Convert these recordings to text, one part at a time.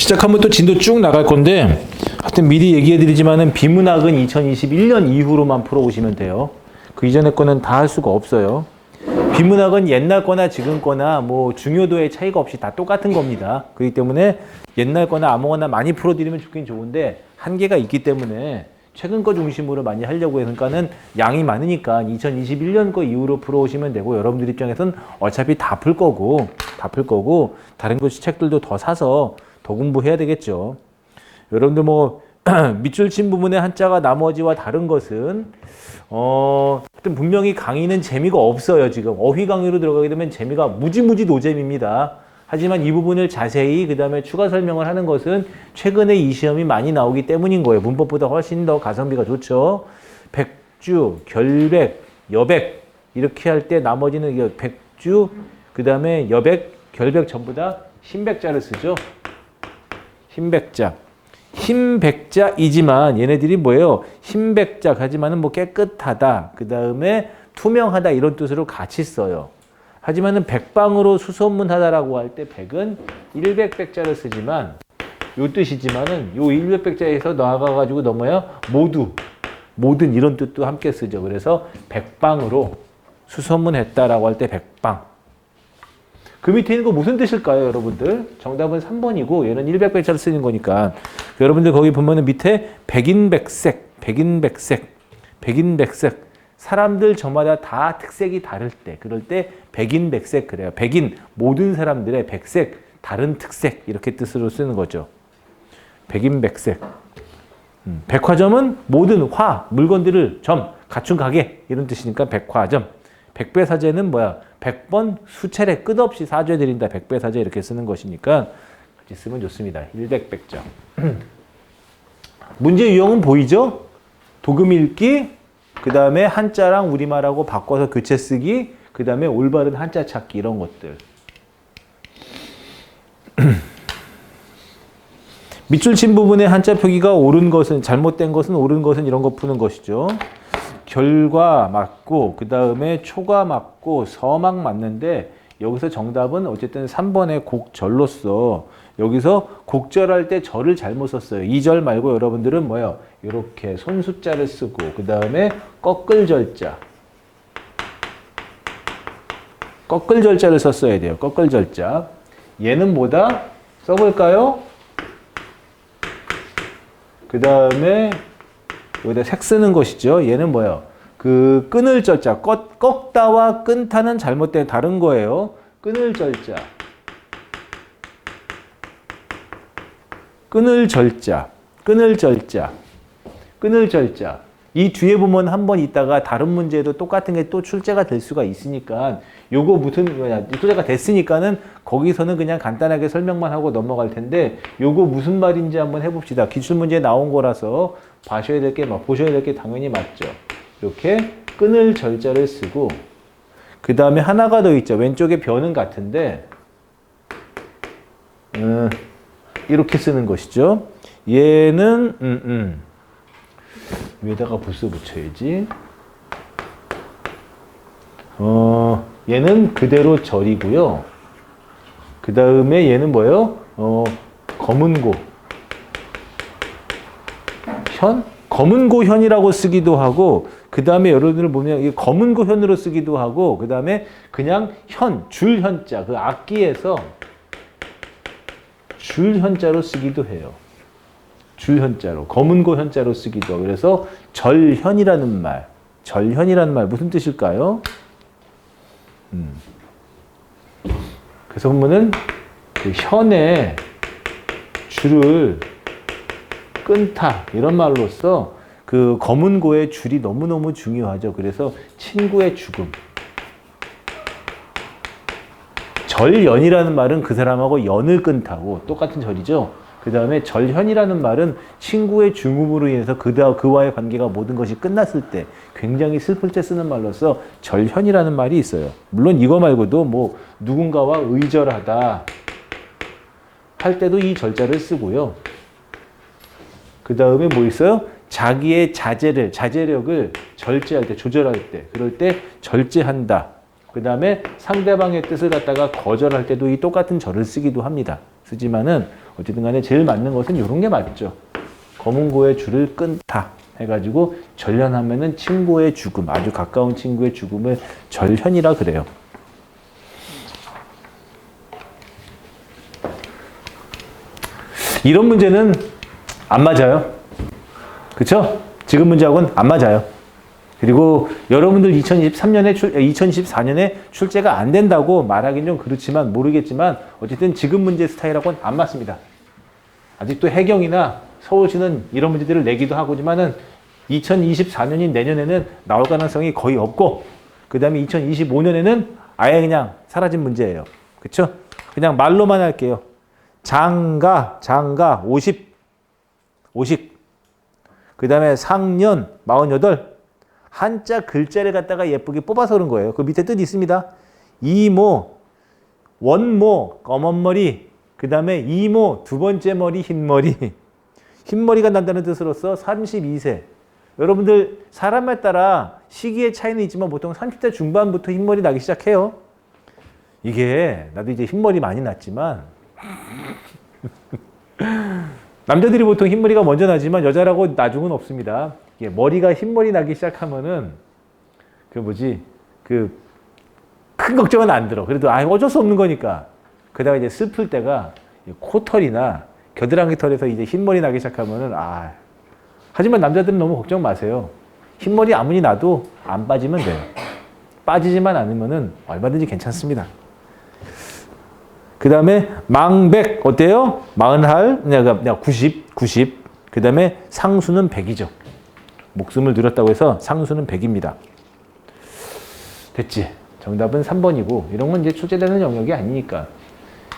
시작하면 또 진도 쭉 나갈 건데 하여튼 미리 얘기해드리지만은 비문학은 2021년 이후로만 풀어오시면 돼요. 그 이전에 거는 다 할 수가 없어요. 비문학은 옛날 거나 지금 거나 뭐 중요도의 차이가 없이 다 똑같은 겁니다. 그렇기 때문에 옛날 거나 아무거나 많이 풀어드리면 좋긴 좋은데 한계가 있기 때문에 최근 거 중심으로 많이 하려고 해서 그러니까는 양이 많으니까 2021년 거 이후로 풀어오시면 되고 여러분들 입장에서는 어차피 다 풀 거고 다른 거 책들도 더 사서 더 공부해야 되겠죠. 여러분들 뭐 밑줄 친 부분의 한자가 나머지와 다른 것은 하여튼 분명히 강의는 재미가 없어요. 지금 어휘 강의로 들어가게 되면 재미가 무지무지 노잼입니다. 하지만 이 부분을 자세히 그 다음에 추가 설명을 하는 것은 최근에 이 시험이 많이 나오기 때문인 거예요. 문법보다 훨씬 더 가성비가 좋죠. 백주, 결백, 여백 이렇게 할 때 나머지는 백주, 그 다음에 여백, 결백 전부 다 흰백자를 쓰죠. 흰백자. 흰백자이지만 얘네들이 뭐예요? 흰백자 하지만은 뭐 깨끗하다. 그 다음에 투명하다 이런 뜻으로 같이 써요. 하지만은 백방으로 수소문하다라고 할 때 백은 일백백자를 쓰지만 요 뜻이지만은 요 일백백자에서 나아가가지고 넘어요 모든 이런 뜻도 함께 쓰죠. 그래서 백방으로 수소문했다라고 할 때 백방. 그 밑에 있는 거 무슨 뜻일까요, 여러분들? 정답은 3번이고 얘는 일백백자를 쓰는 거니까 여러분들 거기 보면은 밑에 백인백색 사람들 저마다 다 특색이 다를 때 그럴 때 백인백색 그래요. 백인 모든 사람들의 백색 다른 특색 이렇게 뜻으로 쓰는 거죠. 백인백색. 백화점은 모든 물건들을 갖춘 가게 이런 뜻이니까 백화점. 백배사제는 뭐야? 100번 수차례 끝없이 사죄드린다. 백배사제 이렇게 쓰는 것이니까 같이 쓰면 좋습니다. 일백백자. 문제 유형은 보이죠? 도금 읽기, 그 다음에 한자랑 우리말하고 바꿔서 교체 쓰기, 그 다음에 올바른 한자 찾기 이런 것들. 밑줄 친 부분에 한자 표기가 옳은 것은 잘못된 것은 옳은 것은 이런 거 푸는 것이죠. 결과 맞고 그 다음에 초가 맞고 서막 맞는데 여기서 정답은 어쨌든 3번의 곡절로서 여기서 곡절할 때 절을 잘못 썼어요. 이 절 말고 여러분들은 뭐예요? 이렇게 손숫자를 쓰고 그 다음에 꺾을절자 꺾을절자를 썼어야 돼요. 꺾을절자. 얘는 뭐다? 써볼까요? 그 다음에 여기다 색 쓰는 것이죠. 얘는 뭐예요? 그 끊을 절자, 꺾다와 끊다는 잘못된 다른 거예요. 끊을 절자. 이 뒤에 보면 한번 있다가 다른 문제도 똑같은 게 또 출제가 될 수가 있으니까 요거 무슨 출제가 됐으니까는 거기서는 그냥 간단하게 설명만 하고 넘어갈 텐데 요거 무슨 말인지 한번 해봅시다. 기출문제에 나온 거라서 보셔야 될 게 당연히 맞죠. 이렇게 끊을 절자를 쓰고 그 다음에 하나가 더 있죠. 왼쪽에 변은 같은데 이렇게 쓰는 것이죠. 얘는 위에다가 부스 붙여야지. 얘는 그대로 절이고요. 그 다음에 얘는 뭐예요? 검은고 현? 검은고 현이라고 쓰기도 하고 그 다음에 여러분들 보면 이 검은고 현으로 쓰기도 하고 그 다음에 그냥 줄 현자 그 악기에서 줄 현자로 쓰기도 해요. 줄 현자로 검은고 현자로 쓰기도 하고 그래서 절현이라는 말 무슨 뜻일까요? 그래서 보면은 그 현에 줄을 끊다 이런 말로써 그 검은고의 줄이 너무너무 중요하죠. 그래서 친구의 죽음. 절연이라는 말은 그 사람하고 연을 끊다고 똑같은 절이죠. 그 다음에 절현이라는 말은 친구의 죽음으로 인해서 그와의 관계가 모든 것이 끝났을 때 굉장히 슬플 때 쓰는 말로서 절현이라는 말이 있어요. 물론 이거 말고도 뭐 누군가와 의절하다 할 때도 이 절자를 쓰고요. 그 다음에 뭐 있어요? 자기의 자제력을 절제할 때, 조절할 때, 그럴 때 절제한다. 그 다음에 상대방의 뜻을 갖다가 거절할 때도 이 똑같은 절을 쓰기도 합니다. 쓰지만은 어쨌든 간에 제일 맞는 것은 이런 게 맞죠. 검은 고의 줄을 끈다 해가지고 절현하면은 친구의 죽음, 아주 가까운 친구의 죽음을 절현이라 그래요. 이런 문제는 안 맞아요. 그쵸? 지금 문제하고는 안 맞아요. 그리고 여러분들 2024년에 출제가 안 된다고 말하긴 좀 그렇지만 모르겠지만 어쨌든 지금 문제 스타일하고는 안 맞습니다. 아직도 해경이나 서울시는 이런 문제들을 내기도 하고지만은 2024년인 내년에는 나올 가능성이 거의 없고 그 다음에 2025년에는 아예 그냥 사라진 문제예요. 그쵸? 그냥 말로만 할게요. 장가 50. 그 다음에 상년 48. 한자 글자를 갖다가 예쁘게 뽑아서 그런 거예요. 그 밑에 뜻 있습니다. 이모, 원모, 검은 머리, 그 다음에 이모, 두 번째 머리, 흰 머리. 흰 머리가 난다는 뜻으로서 32세. 여러분들 사람에 따라 시기의 차이는 있지만 보통 30대 중반부터 흰 머리 나기 시작해요. 이게 나도 이제 흰 머리 많이 났지만 남자들이 보통 흰 머리가 먼저 나지만 여자라고 나중은 없습니다. 이게 머리가 흰 머리 나기 시작하면은 큰 걱정은 안 들어. 그래도 어쩔 수 없는 거니까. 그러다가 이제 슬플 때가 코털이나 겨드랑이 털에서 이제 흰 머리 나기 시작하면은 하지만 남자들은 너무 걱정 마세요. 흰 머리 아무리 나도 안 빠지면 돼요. 빠지지만 않으면은 얼마든지 괜찮습니다. 그 다음에 망백 어때요? 40할, 90. 그 다음에 상수는 100이죠. 목숨을 누렸다고 해서 상수는 100입니다. 됐지? 정답은 3번이고 이런 건 이제 출제되는 영역이 아니니까.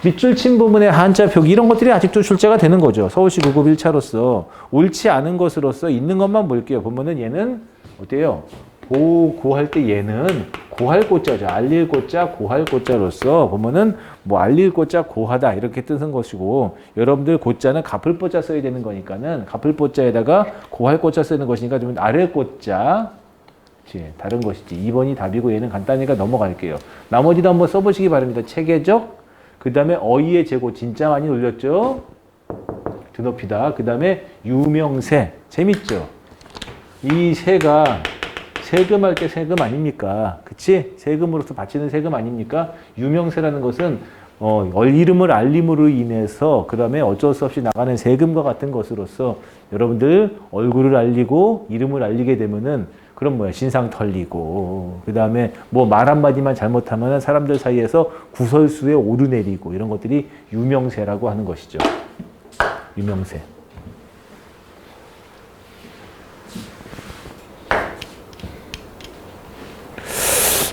밑줄 친 부분의 한자 표기 이런 것들이 아직도 출제가 되는 거죠. 서울시 9급 1차로서 옳지 않은 것으로서 있는 것만 볼게요. 보면은 얘는 어때요? 고할 때 얘는 고할 고자죠. 알릴 고자, 고할 고자로서 보면은 뭐 알릴 고자, 고하다 이렇게 뜻은 것이고 여러분들 고자는 갚을 고자 써야 되는 거니까는 갚을 고자에다가 고할 고자 쓰는 것이니까 좀 아래 고자 다른 것이지. 2번이 답이고 얘는 간단하니까 넘어갈게요. 나머지도 한번 써보시기 바랍니다. 체계적 그 다음에 어휘의 제고 진짜 많이 올렸죠. 드높이다. 그 다음에 유명세 재밌죠. 이 세가 세금할 때 세금 아닙니까? 그치? 세금으로서 바치는 세금 아닙니까? 유명세라는 것은 이름을 알림으로 인해서 그 다음에 어쩔 수 없이 나가는 세금과 같은 것으로서 여러분들 얼굴을 알리고 이름을 알리게 되면은 그럼 뭐야? 신상 털리고 그 다음에 뭐 말 한마디만 잘못하면 사람들 사이에서 구설수에 오르내리고 이런 것들이 유명세라고 하는 것이죠. 유명세.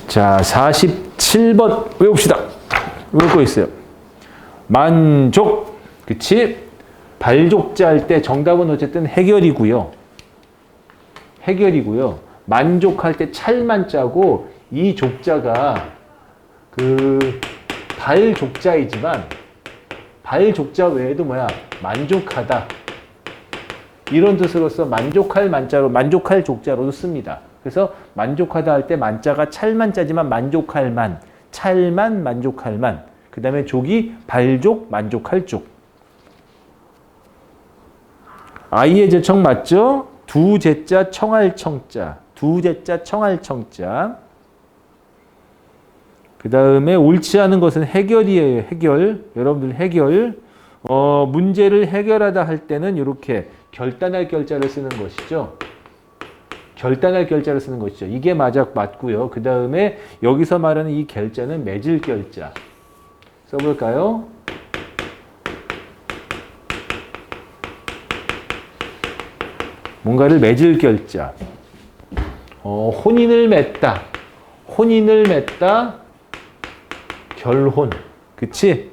자, 47번 외웁시다. 외울 거 있어요. 만족. 그치? 발족자 할 때 정답은 어쨌든 해결이고요. 만족할 때 찰만자고 이 족자가 발족자이지만 발족자 외에도 만족하다. 이런 뜻으로서 만족할 만자로 만족할 족자로도 씁니다. 그래서 만족하다 할 때 만자가 찰만자지만 만족할 만, 찰만 만족할 만. 그 다음에 족이 발족 만족할 족. 아이의 제청 맞죠? 두제자 청할 청자. 두제자 청할 청자. 그 다음에 옳지 않은 것은 해결이에요. 해결. 여러분들 해결. 문제를 해결하다 할 때는 이렇게 결단할 결자를 쓰는 것이죠. 결단할 결자를 쓰는 것이죠. 이게 맞고요. 그 다음에 여기서 말하는 이 결자는 맺을 결자. 써볼까요? 뭔가를 맺을 결자. 혼인을 맺다. 혼인을 맺다. 결혼. 그치?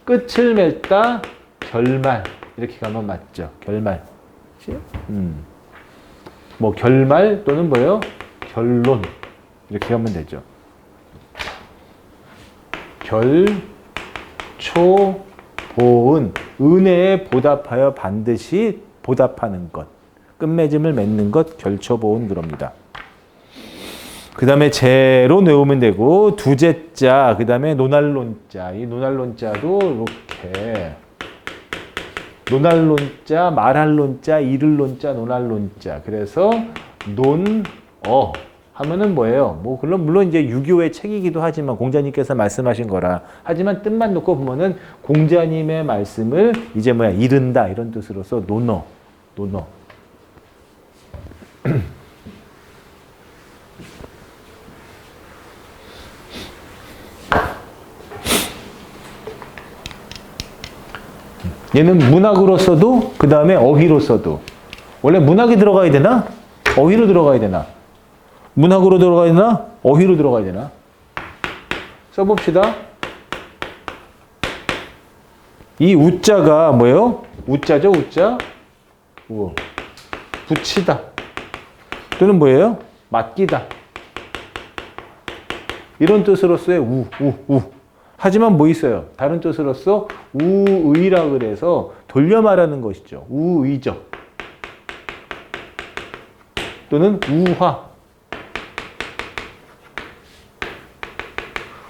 끝을 맺다. 결말. 이렇게 가면 맞죠. 결말. 그치? 뭐 결말 또는 뭐예요? 결론. 이렇게 하면 되죠. 결초 보은. 은혜에 보답하여 반드시 보답하는 것. 끝맺음을 맺는 것 결초보은 그럽니다. 그 다음에 제로 외우면 되고, 두제자, 그 다음에 논할론자. 이 논할론자도 이렇게. 논할론자, 말할론자, 이를론자, 논할론자. 그래서 하면은 뭐예요? 뭐 물론 이제 유교의 책이기도 하지만 공자님께서 말씀하신 거라. 하지만 뜻만 놓고 보면은 공자님의 말씀을 이제 이른다 이런 뜻으로서 논어. 얘는 문학으로서도 그 다음에 어휘로서도. 원래 문학이 들어가야 되나? 어휘로 들어가야 되나? 문학으로 들어가야 되나? 어휘로 들어가야 되나? 써봅시다. 이 우자가 뭐예요? 우자죠, 우자. 붙이다. 또는 뭐예요? 맡기다. 이런 뜻으로서의 하지만 뭐 있어요? 다른 뜻으로서 우의라 그래서 돌려 말하는 것이죠. 우의적. 또는 우화.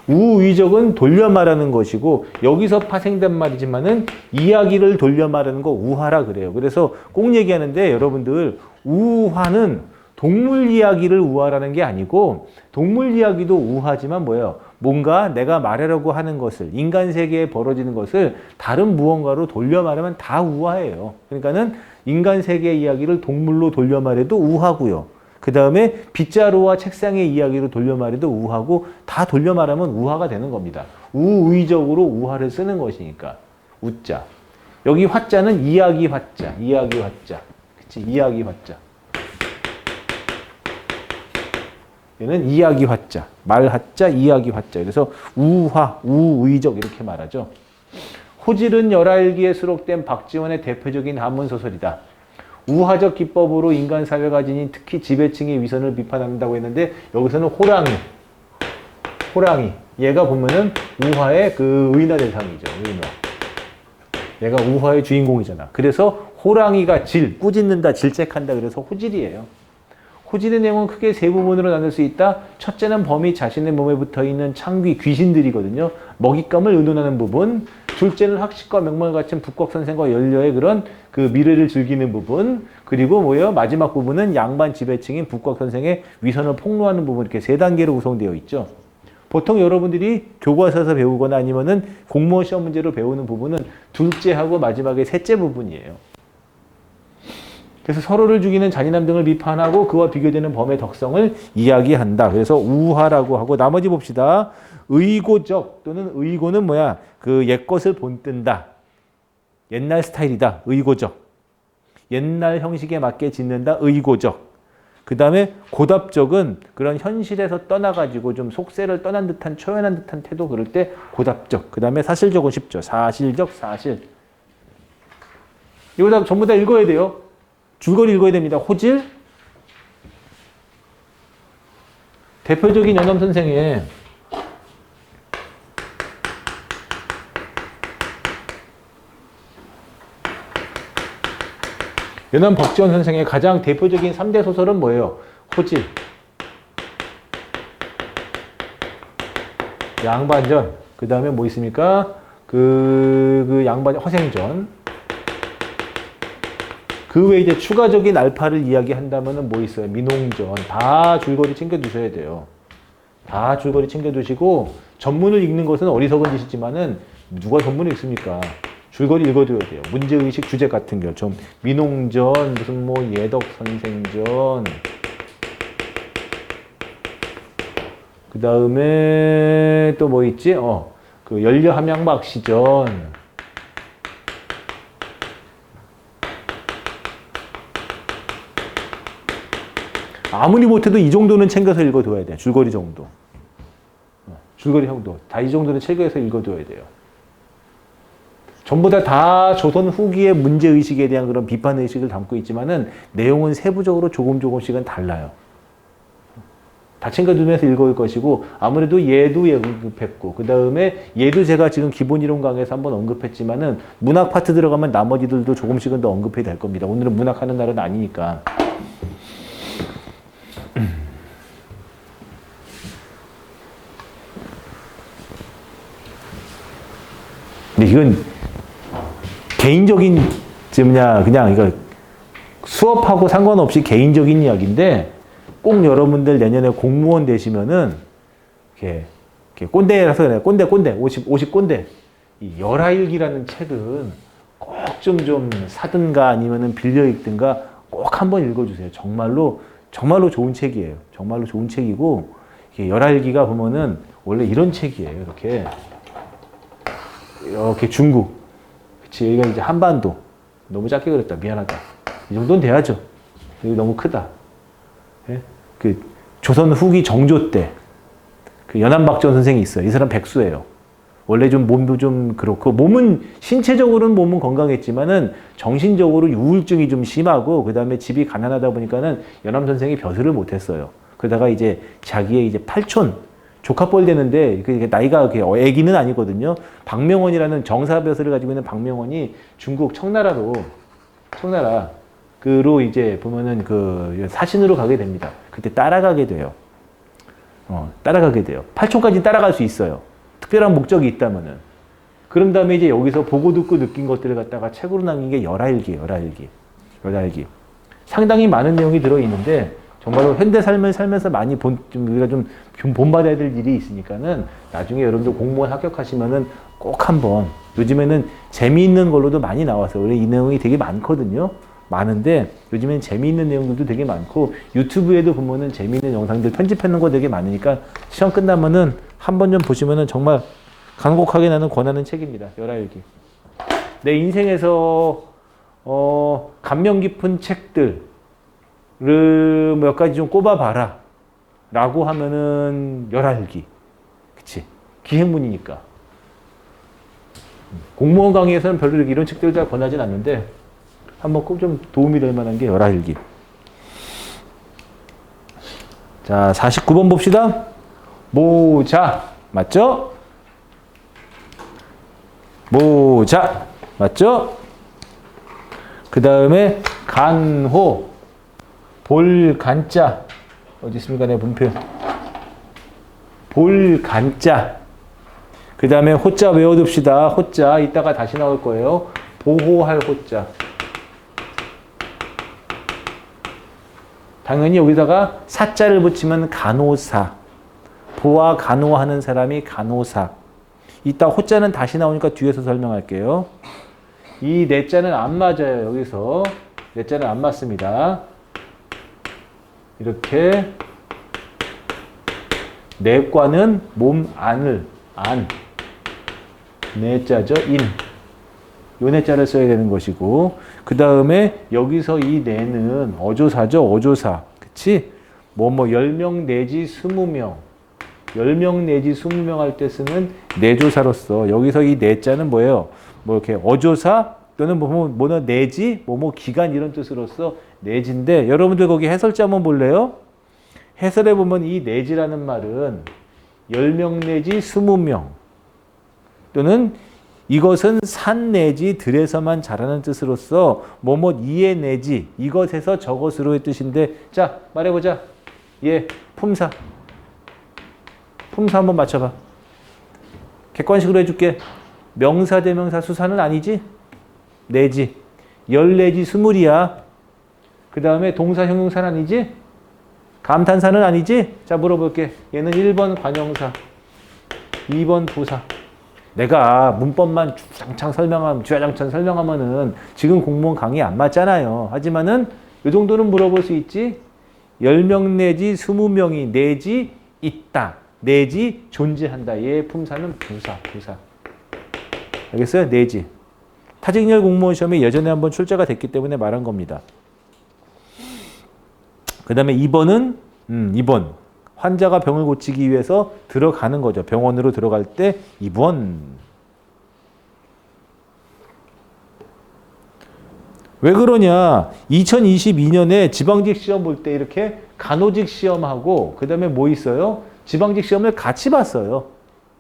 우의적은 돌려 말하는 것이고 여기서 파생된 말이지만은 이야기를 돌려 말하는 거 우화라 그래요. 그래서 꼭 얘기하는데 여러분들 우화는 동물 이야기를 우화라는 게 아니고 동물 이야기도 우화지만 뭐예요? 뭔가 내가 말하려고 하는 것을 인간 세계에 벌어지는 것을 다른 무언가로 돌려 말하면 다 우화예요. 그러니까는 인간 세계의 이야기를 동물로 돌려 말해도 우화고요. 그 다음에 빗자루와 책상의 이야기로 돌려 말해도 우화고 다 돌려 말하면 우화가 되는 겁니다. 우의적으로 우화를 쓰는 것이니까 우자. 여기 화자는 이야기 화자. 그치? 이야기 화자. 얘는 이야기 화자. 말 화자, 이야기 화자. 그래서 우화, 우의적 이렇게 말하죠. 호질은 열하일기에 수록된 박지원의 대표적인 한문소설이다. 우화적 기법으로 인간 사회가 지닌 특히 지배층의 위선을 비판한다고 했는데 여기서는 호랑이. 얘가 보면은 우화의 그 의인화 대상이죠. 의인화. 얘가 우화의 주인공이잖아. 그래서 호랑이가 꾸짖는다, 질책한다. 그래서 호질이에요. 호질의 내용은 크게 세 부분으로 나눌 수 있다. 첫째는 범이 자신의 몸에 붙어있는 창귀, 귀신들이거든요. 먹잇감을 의논하는 부분. 둘째는 학식과 명망을 갖춘 북곡 선생과 연려의 그런 그 미래를 즐기는 부분. 그리고 뭐예요? 마지막 부분은 양반 지배층인 북곡 선생의 위선을 폭로하는 부분. 이렇게 세 단계로 구성되어 있죠. 보통 여러분들이 교과서에서 배우거나 아니면은 공무원 시험 문제로 배우는 부분은 둘째하고 마지막에 셋째 부분이에요. 그래서 서로를 죽이는 잔인함 등을 비판하고 그와 비교되는 범의 덕성을 이야기한다. 그래서 우화라고 하고 나머지 봅시다. 의고적 또는 의고는 그 옛것을 본뜬다. 옛날 스타일이다. 의고적. 옛날 형식에 맞게 짓는다. 의고적. 그 다음에 고답적은 그런 현실에서 떠나가지고 좀 속세를 떠난 듯한 초연한 듯한 태도 그럴 때 고답적. 그 다음에 사실적은 쉽죠. 사실적, 사실. 이거 다 전부 다 읽어야 돼요. 줄거리 읽어야 됩니다. 호질. 대표적인 연암 선생의 연암 박지원 선생의 가장 대표적인 3대 소설은 뭐예요? 호질. 양반전. 그 다음에 뭐 있습니까? 그 양반전, 허생전. 그 외에 이제 추가적인 알파를 이야기한다면은 뭐 있어요? 민홍전. 다 줄거리 챙겨두셔야 돼요. 다 줄거리 챙겨두시고 전문을 읽는 것은 어리석은 짓이지만은 누가 전문을 읽습니까? 줄거리 읽어둬야 돼요. 문제의식 주제 같은 거. 좀 민홍전, 무슨 뭐 예덕 선생전. 그 다음에 또 뭐 있지? 그 연려함양박시전. 아무리 못해도 이 정도는 챙겨서 읽어둬야 돼. 줄거리 정도. 줄거리 정도. 다 이 정도는 챙겨서 읽어둬야 돼요. 전부 다 조선 후기의 문제의식에 대한 그런 비판의식을 담고 있지만은 내용은 세부적으로 조금씩은 달라요. 다 챙겨두면서 읽어올 것이고 아무래도 얘도 언급했고 그 다음에 얘도 제가 지금 기본이론 강의에서 한번 언급했지만은 문학 파트 들어가면 나머지들도 조금씩은 더 언급해야 될 겁니다. 오늘은 문학하는 날은 아니니까. 이건 개인적인 그냥 이거 수업하고 상관없이 개인적인 이야기인데 꼭 여러분들 내년에 공무원 되시면은 이렇게 꼰대라서 그래. 꼰대 50 꼰대. 이 열하일기라는 책은 꼭 좀 사든가 아니면은 빌려 읽든가 꼭 한번 읽어주세요. 정말로 좋은 책이에요. 정말로 좋은 책이고 열하일기가 보면은 원래 이런 책이에요. 이렇게 중국. 그치, 여기가 이제 한반도. 너무 작게 그렸다. 미안하다. 이 정도는 돼야죠. 여기 너무 크다. 예? 그 조선 후기 정조 때 그 연안박전 선생이 있어요. 이 사람 백수예요. 원래 좀 몸도 좀 그렇고 신체적으로는 몸은 건강했지만은 정신적으로 우울증이 좀 심하고 그 다음에 집이 가난하다 보니까는 연암 선생이 벼슬을 못했어요. 그러다가 이제 자기의 이제 팔촌 조카뻘 되는데 나이가 애기는 아니거든요. 박명원이라는 정사벼슬을 가지고 있는 박명원이 중국 청나라로 이제 보면은 그 사신으로 가게 됩니다. 그때 따라가게 돼요. 팔촌까지 따라갈 수 있어요. 특별한 목적이 있다면은. 그런 다음에 이제 여기서 보고 듣고 느낀 것들을 갖다가 책으로 남긴 게 열하일기. 상당히 많은 내용이 들어있는데 정말로 현대 삶을 살면서 많이 우리가 좀 본받아야 될 일이 있으니까는 나중에 여러분들 공무원 합격하시면은 꼭 한번 요즘에는 재미있는 걸로도 많이 나와서 원래 이 내용이 되게 많거든요. 많은데 요즘엔 재미있는 내용들도 되게 많고 유튜브에도 보면은 재미있는 영상들 편집하는 거 되게 많으니까 시험 끝나면은 한번 좀 보시면은 정말 간곡하게 나는 권하는 책입니다. 열하일기. 내 인생에서 감명 깊은 책들을 몇 가지 좀 꼽아봐라 라고 하면은 열하일기. 그치? 기행문이니까. 공무원 강의에서는 별로 이런 책들을 잘 권하진 않는데 한번 꼭 좀 도움이 될 만한 게 열하일기. 자, 49번 봅시다. 모자. 맞죠? 모자. 맞죠? 그 다음에 간호. 볼간자. 어디 있습니까? 내 분표. 볼간자. 그 다음에 호자 외워둡시다. 호자. 이따가 다시 나올 거예요. 보호할 호자. 당연히 여기다가 사자를 붙이면 간호사. 보아 간호하는 사람이 간호사. 이따 호자는 다시 나오니까 뒤에서 설명할게요. 이 내자는 안 맞아요. 여기서 내자는 안 맞습니다. 이렇게 내과는 몸 안을 내자죠. 요 내자를 써야 되는 것이고 그 다음에 여기서 이 내는 어조사죠. 어조사. 그치? 10명 내지 20명. 10명 내지 20명 할 때 쓰는 내조사로서 여기서 이 내자는 뭐예요? 이렇게 어조사 또는 내지 기간 이런 뜻으로서 내지인데 여러분들 거기 해설자 한번 볼래요? 해설해 보면 이 내지라는 말은 10명 내지 20명 또는 이것은 산 내지 들에서만 자라는 뜻으로서 이에 내지 이것에서 저것으로의 뜻인데 자 말해보자. 품사. 품사 한번 맞춰봐. 객관식으로 해줄게. 명사 대명사 수사는 아니지? 내지. 10 내지 20이야. 그 다음에 동사 형용사는 아니지? 감탄사는 아니지? 자 물어볼게. 얘는 1번 관형사 2번 부사. 내가 문법만 주야장창 설명하면은 지금 공무원 강의 안 맞잖아요. 하지만은 이 정도는 물어볼 수 있지. 10명 내지 20명이 내지 있다. 내지 존재한다. 얘의 품사는 부사. 알겠어요? 내지. 타직열 공무원 시험에 예전에 한번 출제가 됐기 때문에 말한 겁니다. 그 다음에 2번은 2번. 환자가 병을 고치기 위해서 들어가는 거죠. 병원으로 들어갈 때 2번. 왜 그러냐? 2022년에 지방직 시험 볼 때 이렇게 간호직 시험하고 그 다음에 뭐 있어요? 지방직 시험을 같이 봤어요.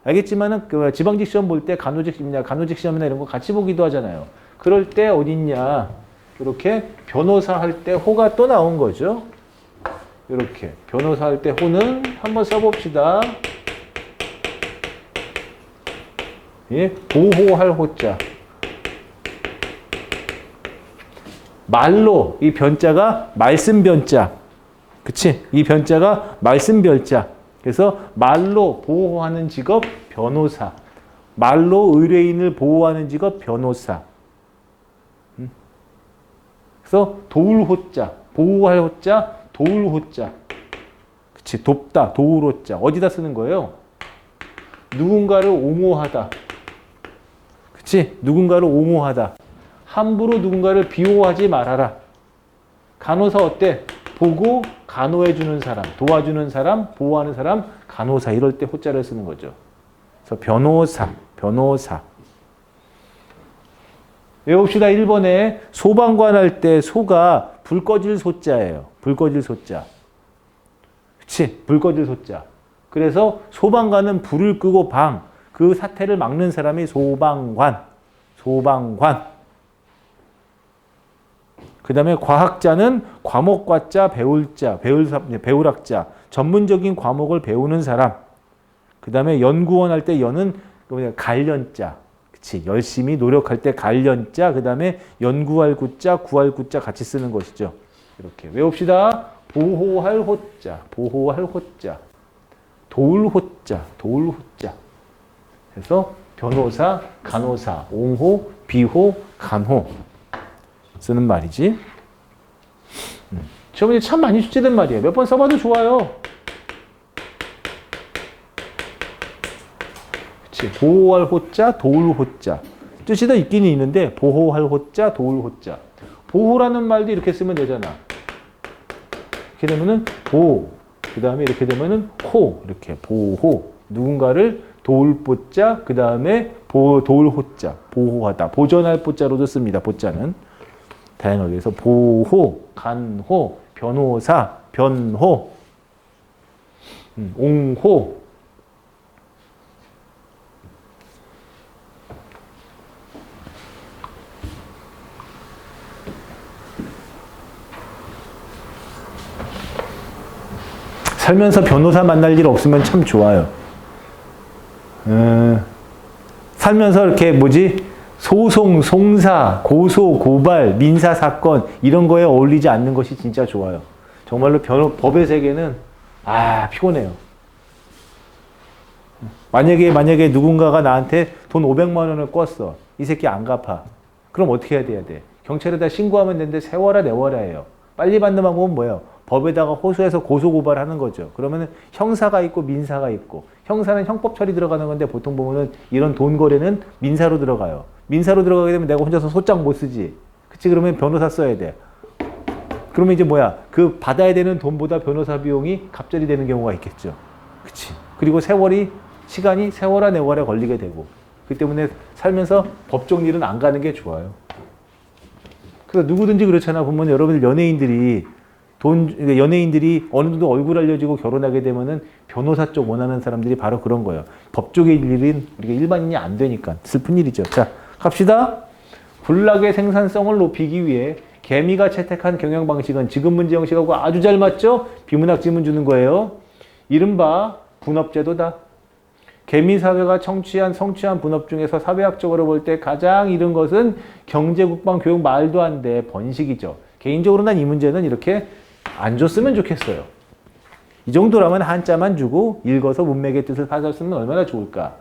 알겠지만은 그 지방직 시험 볼 때 간호직 시험이나 이런 거 같이 보기도 하잖아요. 그럴 때 어딨냐? 이렇게 변호사 할 때 호가 또 나온 거죠. 이렇게 변호사 할 때 호는 한번 써봅시다. 예? 보호할 호자. 말로 이 변자가 말씀 변자. 그치? 이 변자가 말씀 변자. 그래서 말로 보호하는 직업 변호사. 말로 의뢰인을 보호하는 직업 변호사. 그래서 도울 호자. 보호할 호자, 도울 호자. 그치? 돕다, 도울 호자. 어디다 쓰는 거예요? 누군가를 옹호하다. 그치? 누군가를 옹호하다. 함부로 누군가를 비호하지 말아라. 간호사 어때? 보고 간호해주는 사람, 도와주는 사람, 보호하는 사람, 간호사 이럴 때 호자를 쓰는 거죠. 그래서 변호사, 변호사. 외웁시다. 1번에 소방관 할 때 소가 불 꺼질 소자예요. 불 꺼질 소자. 그치? 불 꺼질 소자. 그래서 소방관은 불을 끄고 그 사태를 막는 사람이 소방관. 소방관. 그 다음에 과학자는 과목과자, 배울자, 배울학자. 전문적인 과목을 배우는 사람. 그 다음에 연구원 할 때 연은 관련자. 그치. 열심히 노력할 때 관련자. 그 다음에 연구할 구자, 구할 구자 같이 쓰는 것이죠. 이렇게 외웁시다. 보호할 호자, 보호할 호자. 도울 호자, 도울 호자. 그래서 변호사, 간호사, 옹호, 비호, 간호 쓰는 말이지. 시험에 참 많이 출제된 말이에요. 몇 번 써봐도 좋아요. 그치. 보호할 호자, 도울 호자. 뜻이 더 있긴 있는데 보호할 호자, 도울 호자. 보호라는 말도 이렇게 쓰면 되잖아. 이렇게 되면은 보, 그 다음에 이렇게 되면은 호, 이렇게 보호. 누군가를 도울 보자, 그 다음에 도울 호자, 보호하다. 보존할 보자로도 씁니다. 보자는 다양하게 해서 보호, 간호, 변호사, 변호, 옹호. 살면서 변호사 만날 일 없으면 참 좋아요. 살면서 이렇게 소송, 송사, 고소, 고발, 민사 사건 이런 거에 어울리지 않는 것이 진짜 좋아요. 정말로 법의 세계는 피곤해요. 만약에 누군가가 나한테 돈 500만 원을 꿨어. 이 새끼 안 갚아. 그럼 어떻게 해야 돼? 경찰에다 신고하면 되는데 세워라 내워라 해요. 빨리 받는 방법은 뭐예요? 법에다가 호소해서 고소고발하는 거죠. 그러면 형사가 있고 민사가 있고, 형사는 형법 처리 들어가는 건데 보통 보면은 이런 돈 거래는 민사로 들어가요. 민사로 들어가게 되면 내가 혼자서 소장 못 쓰지. 그치? 그러면 변호사 써야 돼. 그러면 이제 그 받아야 되는 돈보다 변호사 비용이 갑절이 되는 경우가 있겠죠. 그치? 그리고 시간이 세월아 내월에 걸리게 되고. 그렇기 때문에 살면서 법적 일은 안 가는 게 좋아요. 그래서 누구든지 그렇잖아. 보면 여러분들 연예인들이 어느 정도 얼굴 알려지고 결혼하게 되면은 변호사 쪽 원하는 사람들이 바로 그런 거예요. 법적의 일은 우리가 일반인이 안 되니까 슬픈 일이죠. 자, 갑시다. 군락의 생산성을 높이기 위해 개미가 채택한 경영 방식은 지금 문제 형식하고 아주 잘 맞죠? 비문학 지문 주는 거예요. 이른바 분업제도다. 개미 사회가 성취한 분업 중에서 사회학적으로 볼 때 가장 이른 것은 경제, 국방, 교육 말도 안 돼. 번식이죠. 개인적으로 난 이 문제는 이렇게 안 줬으면 좋겠어요. 이 정도라면 한자만 주고 읽어서 문맥의 뜻을 파악했으면 얼마나 좋을까.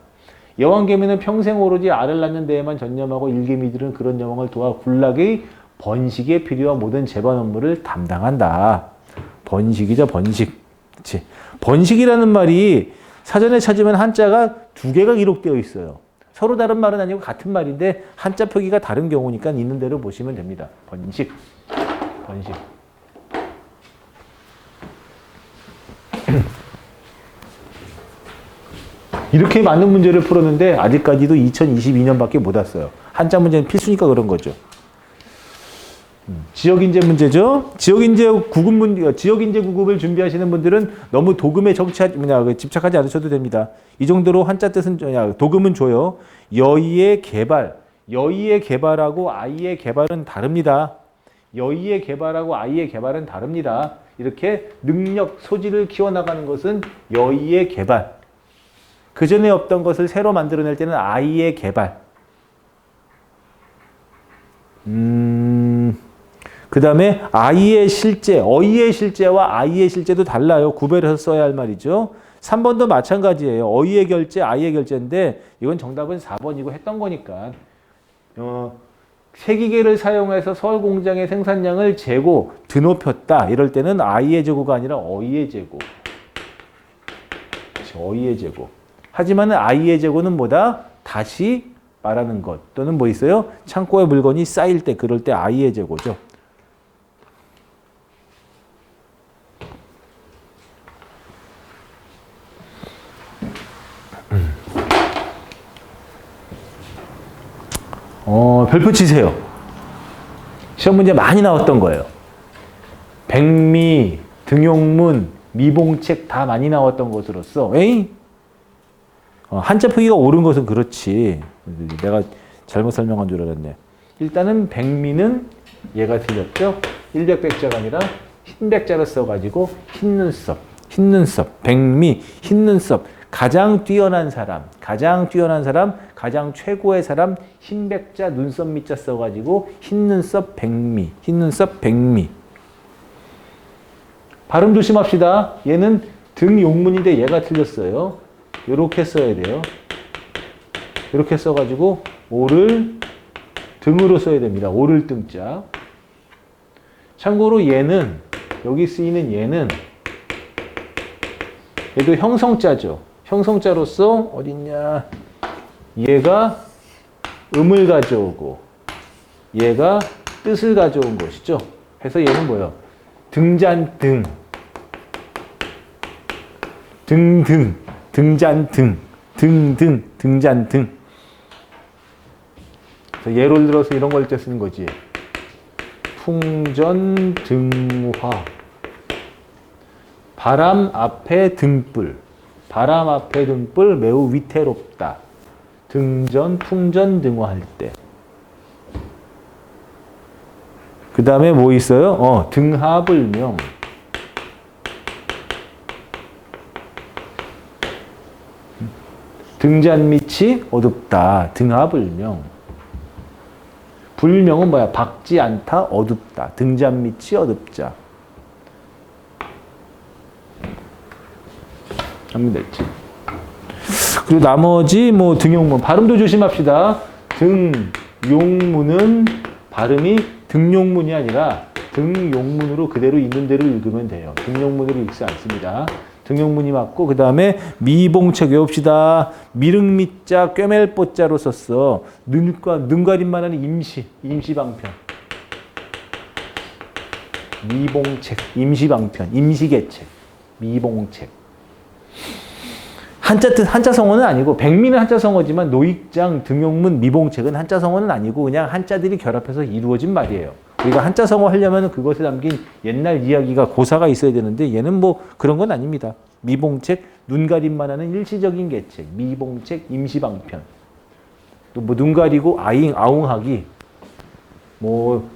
여왕개미는 평생 오로지 알을 낳는 데에만 전념하고 일개미들은 그런 여왕을 도와 군락의 번식에 필요한 모든 재반 업무를 담당한다. 번식이죠, 번식. 그치? 번식이라는 말이 사전에 찾으면 한자가 2개가 기록되어 있어요. 서로 다른 말은 아니고 같은 말인데 한자 표기가 다른 경우니까 있는 대로 보시면 됩니다. 번식. 번식. 이렇게 많은 문제를 풀었는데 아직까지도 2022년밖에 못 왔어요. 한자 문제는 필수니까 그런 거죠. 지역인재 문제죠. 지역인재 구급을 준비하시는 분들은 너무 도금에 집착하지 않으셔도 됩니다. 이 정도로 한자 뜻은 도금은 줘요. 여의의 개발하고 아이의 개발은 다릅니다. 여의의 개발하고 아이의 개발은 다릅니다. 이렇게 능력, 소질을 키워나가는 것은 여의의 개발. 그 전에 없던 것을 새로 만들어낼 때는 I의 개발. 그 다음에 I의 실제, 어이의 실제와 I의 실제도 달라요. 구별해서 써야 할 말이죠. 3번도 마찬가지예요. 어이의 결제, I의 결제인데 이건 정답은 4번이고 했던 거니까. 세기계를 사용해서 서울 공장의 생산량을 재고 드높였다. 이럴 때는 I의 재고가 아니라 어이의 재고. 어이의 재고. 하지만 I의 재고는 뭐다? 다시 말하는 것. 또는 뭐 있어요? 창고에 물건이 쌓일 때, 그럴 때 I의 재고죠. 별표 치세요. 시험 문제 많이 나왔던 거예요. 백미, 등용문, 미봉책 다 많이 나왔던 것으로서, 에이? 한자 표기가 옳은 것은 그렇지. 내가 잘못 설명한 줄 알았네. 일단은 백미는 얘가 틀렸죠? 일백백자가 아니라 흰백자로 써가지고 흰눈썹, 흰눈썹, 백미, 흰눈썹. 가장 뛰어난 사람, 가장 최고의 사람, 흰백자, 눈썹 밑자 써가지고 흰눈썹 백미, 흰눈썹 백미. 발음 조심합시다. 얘는 등용문인데 얘가 틀렸어요. 이렇게 써야 돼요. 이렇게 써가지고 오를 등으로 써야 됩니다. 오를 등자. 참고로 얘는, 여기 쓰이는 얘는 얘도 형성자죠. 형성자로서 어딨냐, 얘가 음을 가져오고 얘가 뜻을 가져온 것이죠. 그래서 얘는 뭐예요? 등잔등, 등등, 등잔등, 등등, 등잔등. 그래서 예를 들어서 이런 걸 때 쓰는 거지. 풍전등화, 바람 앞에 등불, 바람 앞에 등불 매우 위태롭다. 등전, 풍전, 등화할 때. 그 다음에 뭐 있어요? 등하불명. 등잔 밑이 어둡다. 등하불명. 불명은 뭐야? 밝지 않다, 어둡다. 등잔 밑이 어둡자. 하면 됐지. 그리고 나머지 뭐 등용문 발음도 조심합시다. 등용문은 발음이 등용문이 아니라 등용문으로 그대로 있는 대로 읽으면 돼요. 등용문으로 읽지 않습니다. 등용문이 맞고, 그 다음에 미봉책 외웁시다. 미륵미자 꿰멜뽀자로 썼어. 눈 가림만 하는 임시방편. 미봉책, 임시방편, 임시계책, 미봉책. 한자 성어는 아니고, 백미는 한자 성어지만 노익장, 등용문, 미봉책은 한자 성어는 아니고 그냥 한자들이 결합해서 이루어진 말이에요. 우리가 한자 성어 하려면 그것에 담긴 옛날 이야기가 고사가 있어야 되는데 얘는 뭐 그런 건 아닙니다. 미봉책, 눈 가림만 하는 일시적인 계책, 미봉책, 임시방편. 또 뭐 눈 가리고 아웅하기, 뭐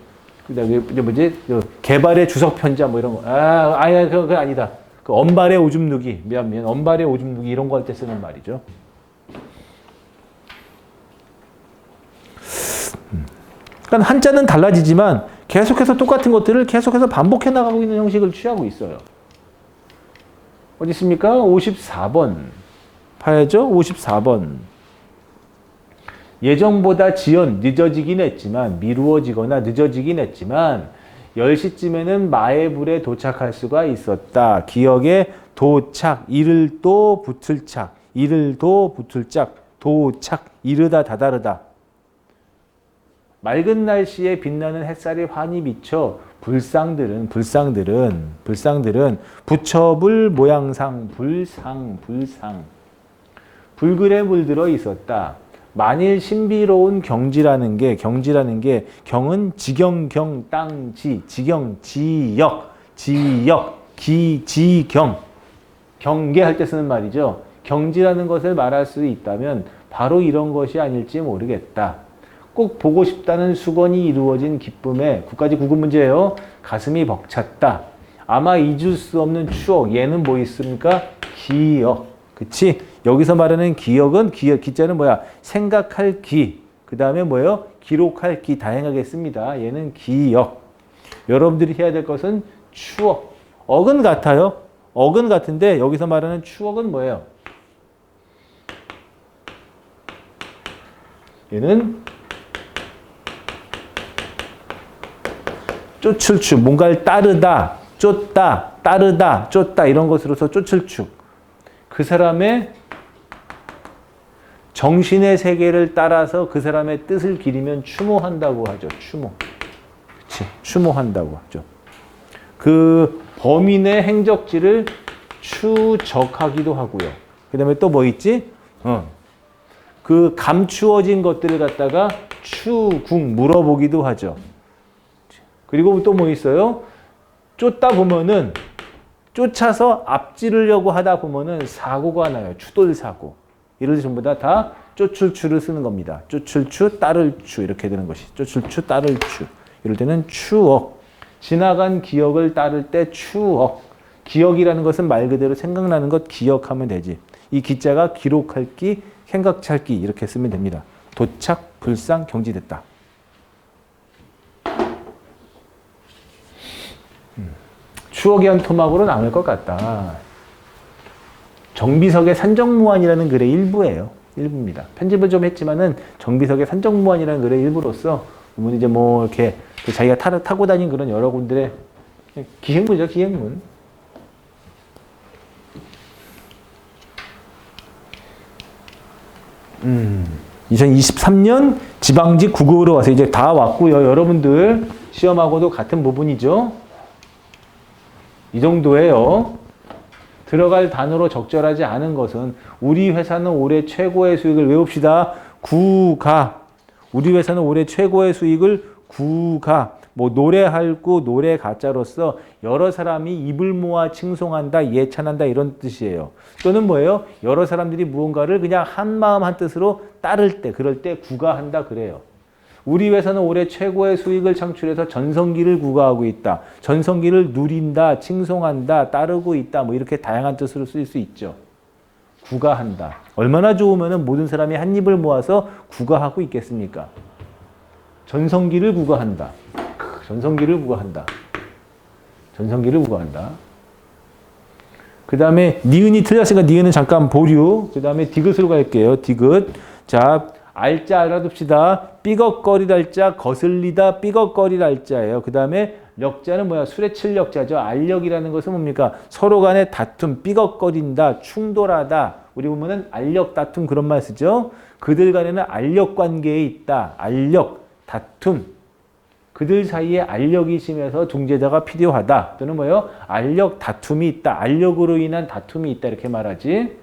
그다음에 뭐지? 개발의 주석 편자 뭐 이런 거. 그거 아니다. 그 언발의 오줌 누기, 미안, 언발의 오줌 누기 이런 거 할 때 쓰는 말이죠. 그러니까 한자는 달라지지만 계속해서 똑같은 것들을 계속해서 반복해 나가고 있는 형식을 취하고 있어요. 어디 있습니까? 54번. 봐야죠. 54번. 예정보다 지연, 늦어지긴 했지만, 미루어지거나 늦어지긴 했지만 10시쯤에는 마에불에 도착할 수가 있었다. 기억에 도착, 이를 또 붙을 착, 이를 도 붙을 짝, 도착, 이르다 다다르다. 맑은 날씨에 빛나는 햇살이 환히 비쳐 불상들은 부처불 모양상 불상 불글에 물들어 있었다. 만일 신비로운 경지라는 게 경은 지경경 땅지 지경 지역 지경 경계할 때 쓰는 말이죠. 경지라는 것을 말할 수 있다면 바로 이런 것이 아닐지 모르겠다. 꼭 보고 싶다는 수건이 이루어진 기쁨에 9까지 구급 문제예요. 가슴이 벅찼다. 아마 잊을 수 없는 추억. 얘는 뭐 있습니까? 기억. 그치? 여기서 말하는 기억은 기자는 뭐야? 생각할 기. 그 다음에 뭐예요? 기록할 기 다양하게 씁니다. 얘는 기억. 여러분들이 해야 될 것은 추억. 억은 같아요. 억은 같은데 여기서 말하는 추억은 뭐예요? 얘는 쫓을 축. 뭔가를 따르다, 쫓다, 따르다, 쫓다 이런 것으로서 쫓을 축. 그 사람의 정신의 세계를 따라서 그 사람의 뜻을 기리면 추모한다고 하죠. 추모. 그치? 추모한다고 하죠. 그 범인의 행적지를 추적하기도 하고요. 그 다음에 또 뭐 있지? 그 감추어진 것들을 갖다가 추궁 물어보기도 하죠. 그리고 또 뭐 있어요? 쫓다 보면은 쫓아서 앞지르려고 하다 보면은 사고가 나요. 추돌 사고. 이럴 때 전부 다 쫓을 추를 쓰는 겁니다. 쫓을 추, 따를 추 이렇게 되는 것이. 쫓을 추, 따를 추. 이럴 때는 추억. 지나간 기억을 따를 때 추억. 기억이라는 것은 말 그대로 생각나는 것 기억하면 되지. 이 기자가 기록할 기, 생각 찾기 이렇게 쓰면 됩니다. 도착, 불상, 경지됐다. 추억의 한 토막으로 남을 것 같다. 정비석의 산정무한이라는 글의 일부예요. 일부입니다. 편집을 좀 했지만은 정비석의 산정무한이라는 글의 일부로서 이제 뭐 이렇게 자기가 타고 다닌 그런 여러 군들의 기행문이죠, 기행문. 2023년 지방직 국어로 와서 이제 다 왔고요. 여러분들 시험하고도 같은 부분이죠. 이 정도예요. 들어갈 단어로 적절하지 않은 것은 우리 회사는 올해 최고의 수익을 외웁시다. 구가. 우리 회사는 올해 최고의 수익을 구가. 뭐 노래할 구, 노래 가짜로서 여러 사람이 입을 모아 칭송한다, 예찬한다 이런 뜻이에요. 또는 뭐예요? 여러 사람들이 무언가를 그냥 한 마음 한 뜻으로 따를 때, 그럴 때 구가한다 그래요. 우리 회사는 올해 최고의 수익을 창출해서 전성기를 구가하고 있다. 전성기를 누린다, 칭송한다, 따르고 있다. 뭐 이렇게 다양한 뜻으로 쓰일 수 있죠. 구가한다. 얼마나 좋으면 모든 사람이 한 입을 모아서 구가하고 있겠습니까? 전성기를 구가한다. 전성기를 구가한다. 전성기를 구가한다. 그 다음에 니은이 틀렸으니까 니은은 잠깐 보류. 그 다음에 디귿으로 갈게요. 디귿. 자, 알자 알아둡시다. 삐걱거리다 알자, 거슬리다, 삐걱거리다 알자예요. 그 다음에 력자는 뭐야? 술에 칠 력자죠. 알력이라는 것은 뭡니까? 서로 간의 다툼, 삐걱거린다, 충돌하다. 우리 보면은 알력 다툼 그런 말 쓰죠. 그들 간에는 알력 관계에 있다. 알력, 다툼. 그들 사이에 알력이 심해서 중재자가 필요하다. 또는 뭐예요? 알력 다툼이 있다. 알력으로 인한 다툼이 있다. 이렇게 말하지.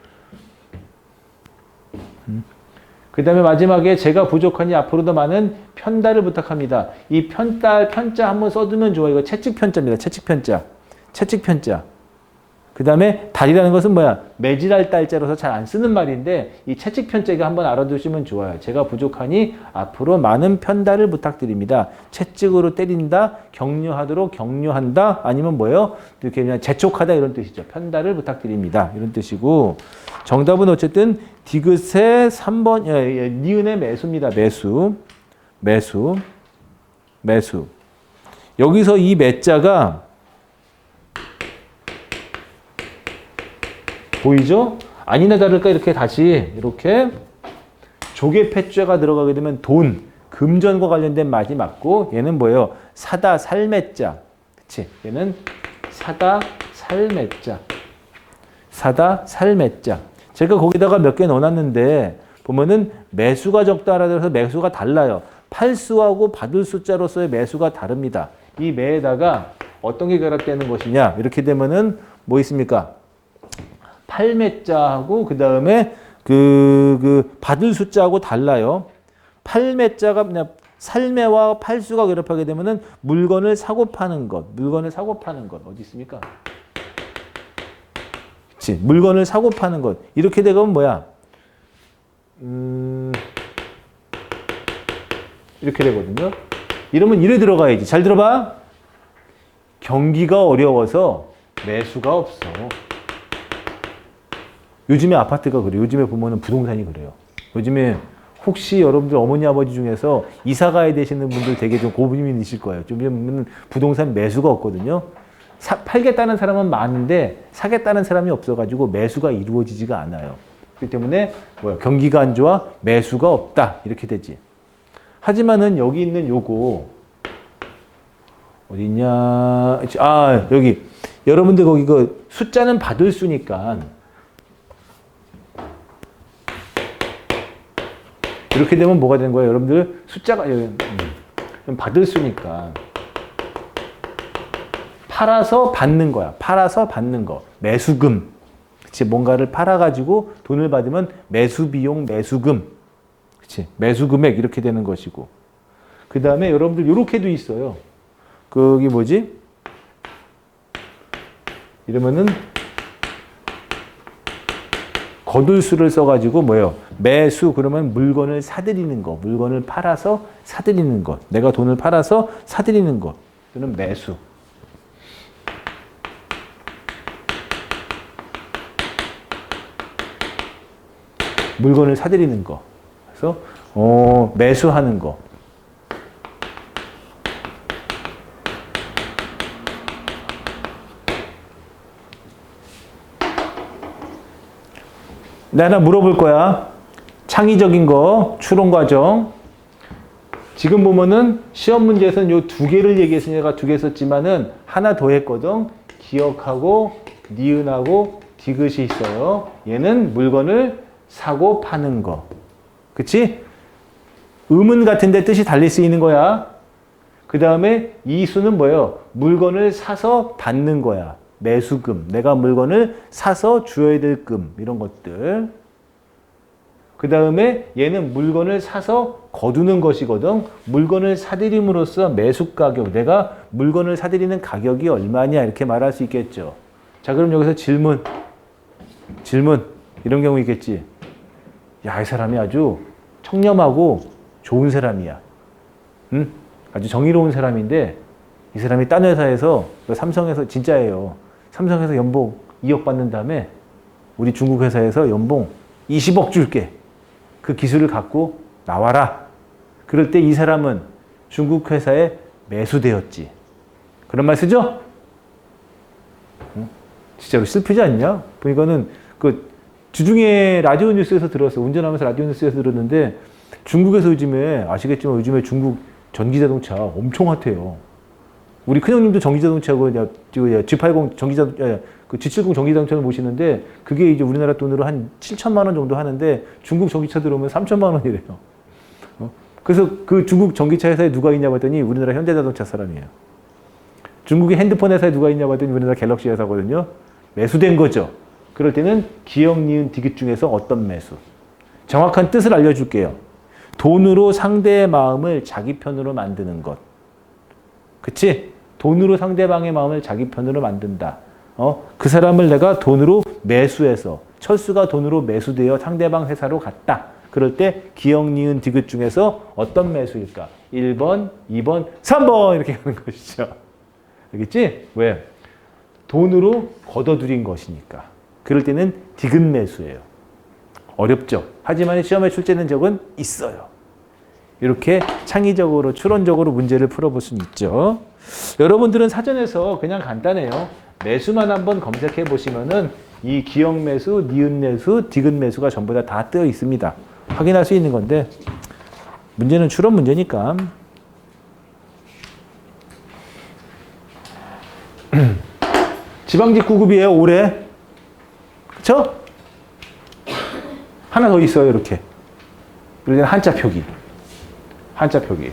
그 다음에 마지막에 제가 부족하니 앞으로도 많은 편달을 부탁합니다. 이 편달, 편자 한번 써두면 좋아요. 이거 채찍 편자입니다. 채찍 편자. 채찍 편자. 그 다음에 달이라는 것은 뭐야? 매질할 달자로서 잘 안 쓰는 말인데 이 채찍 편자가 한번 알아두시면 좋아요. 제가 부족하니 앞으로 많은 편달을 부탁드립니다. 채찍으로 때린다, 격려하도록 격려한다, 아니면 뭐예요? 이렇게 그냥 재촉하다 이런 뜻이죠. 편달을 부탁드립니다. 이런 뜻이고 정답은 어쨌든 디귿의 3번, 니은의 매수입니다. 매수. 매수. 매수. 여기서 이 매자가 보이죠? 아니나 다를까 이렇게 다시 이렇게 조개 패자가 들어가게 되면 돈, 금전과 관련된 말이 맞고 얘는 뭐예요? 사다, 살매자. 그치? 얘는 사다, 살매자. 사다, 살매자. 제가 거기다가 몇 개 넣어놨는데 보면은 매수가 적다라 해서 매수가 달라요. 팔수하고 받을 숫자로서의 매수가 다릅니다. 이 매에다가 어떤 게 결합되는 것이냐? 이렇게 되면은 뭐 있습니까? 팔매자하고 그 다음에 그 받을 숫자하고 달라요. 팔매자가 그냥 살매와 팔수가 결합하게 되면은 물건을 사고 파는 것, 물건을 사고 파는 것 어디 있습니까? 그치? 물건을 사고 파는 것 이렇게 되면 뭐야? 이렇게 되거든요. 이러면 이래 들어가야지. 잘 들어봐. 경기가 어려워서 매수가 없어. 요즘에 아파트가 그래요. 요즘에 보면은 부동산이 그래요. 요즘에 혹시 여러분들 어머니 아버지 중에서 이사 가야 되시는 분들 되게 좀 고민이 있으실 거예요. 좀 보면 부동산 매수가 없거든요. 팔겠다는 사람은 많은데 사겠다는 사람이 없어가지고 매수가 이루어지지가 않아요. 그렇기 때문에 경기가 안 좋아 매수가 없다 이렇게 되지. 하지만은 여기 있는 요거 어디 있냐? 아 여기 여러분들 거기 그 숫자는 받을 수니까 이렇게 되면 뭐가 되는 거예요? 여러분들 숫자가 받을 수니까 팔아서 받는 거야. 팔아서 받는 거. 매수금. 그치? 뭔가를 팔아가지고 돈을 받으면 매수비용, 매수금. 그치? 매수금액 이렇게 되는 것이고. 그 다음에 여러분들 이렇게도 있어요. 거기 뭐지? 이러면은 거둘수를 써가지고 뭐예요? 매수 그러면 물건을 사들이는 거. 물건을 팔아서 사들이는 것. 내가 돈을 팔아서 사들이는 것. 또는 매수. 물건을 사들이는 거. 그래서 매수하는 거. 나 하나 물어볼 거야. 창의적인 거, 추론 과정. 지금 보면은 시험 문제에서는 요 두 개를 얘기했으니까 두 개 썼지만은 하나 더 했거든. 기억하고 니은하고 디귿이 있어요. 얘는 물건을 사고 파는 거. 그치? 음은 같은데 뜻이 달리 쓰이는 거야. 그 다음에 이 수는 뭐예요? 물건을 사서 받는 거야. 매수금. 내가 물건을 사서 줘야 될 금. 이런 것들. 그 다음에 얘는 물건을 사서 거두는 것이거든. 물건을 사들임으로써 매수 가격. 내가 물건을 사들이는 가격이 얼마냐. 이렇게 말할 수 있겠죠. 자, 그럼 여기서 질문. 이런 경우 있겠지. 야, 이 사람이 아주 청렴하고 좋은 사람이야. 응? 아주 정의로운 사람인데 이 사람이 딴 회사에서 삼성에서 진짜예요. 삼성에서 연봉 2억 받는 다음에 우리 중국 회사에서 연봉 20억 줄게. 그 기술을 갖고 나와라. 그럴 때 이 사람은 중국 회사에 매수되었지. 그런 말 쓰죠? 응? 진짜로 슬프지 않냐? 보니까는 그 주중에 라디오 뉴스에서 들었어요. 운전하면서 라디오 뉴스에서 들었는데 중국에서 요즘에 아시겠지만 요즘에 중국 전기자동차 엄청 핫해요. 우리 큰형님도 전기자동차고 G80 전기자동차, 그 G70 전기자동차를 모시는데 그게 이제 우리나라 돈으로 한 7천만 원 정도 하는데 중국 전기차 들어오면 3천만 원이래요. 그래서 그 중국 전기차 회사에 누가 있냐고 했더니 우리나라 현대자동차 사람이에요. 중국의 핸드폰 회사에 누가 있냐고 했더니 우리나라 갤럭시 회사거든요. 매수된 거죠. 그럴 때는 기역, 니은, 디귿 중에서 어떤 매수? 정확한 뜻을 알려줄게요. 돈으로 상대의 마음을 자기 편으로 만드는 것. 그치? 돈으로 상대방의 마음을 자기 편으로 만든다. 그 사람을 내가 돈으로 매수해서 철수가 돈으로 매수되어 상대방 회사로 갔다. 그럴 때 기역, 니은, 디귿 중에서 어떤 매수일까? 1번, 2번, 3번 이렇게 가는 것이죠. 알겠지? 왜? 돈으로 걷어들인 것이니까. 그럴 때는 디귿 매수예요. 어렵죠. 하지만 시험에 출제된 적은 있어요. 이렇게 창의적으로 추론적으로 문제를 풀어볼 수는 있죠. 여러분들은 사전에서 그냥 간단해요. 매수만 한번 검색해 보시면은 이 기역 매수, 니은 매수, 디귿 매수가 전부 다 뜨여 있습니다. 확인할 수 있는 건데 문제는 추론 문제니까. 지방직 9급이에요. 올해. 그쵸? 하나 더 있어요. 이렇게. 그러면 한자 표기. 한자 표기.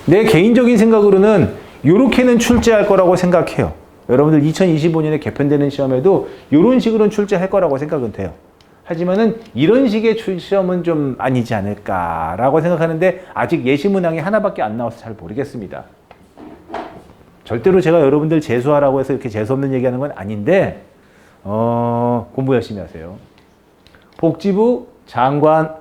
내 개인적인 생각으로는 이렇게는 출제할 거라고 생각해요. 여러분들 2025년에 개편되는 시험에도 이런 식으로는 출제할 거라고 생각은 돼요. 하지만은 이런 식의 시험은 좀 아니지 않을까라고 생각하는데 아직 예시문항이 하나밖에 안 나와서 잘 모르겠습니다. 절대로 제가 여러분들 재수하라고 해서 이렇게 재수없는 얘기하는 건 아닌데 공부 열심히 하세요. 복지부 장관,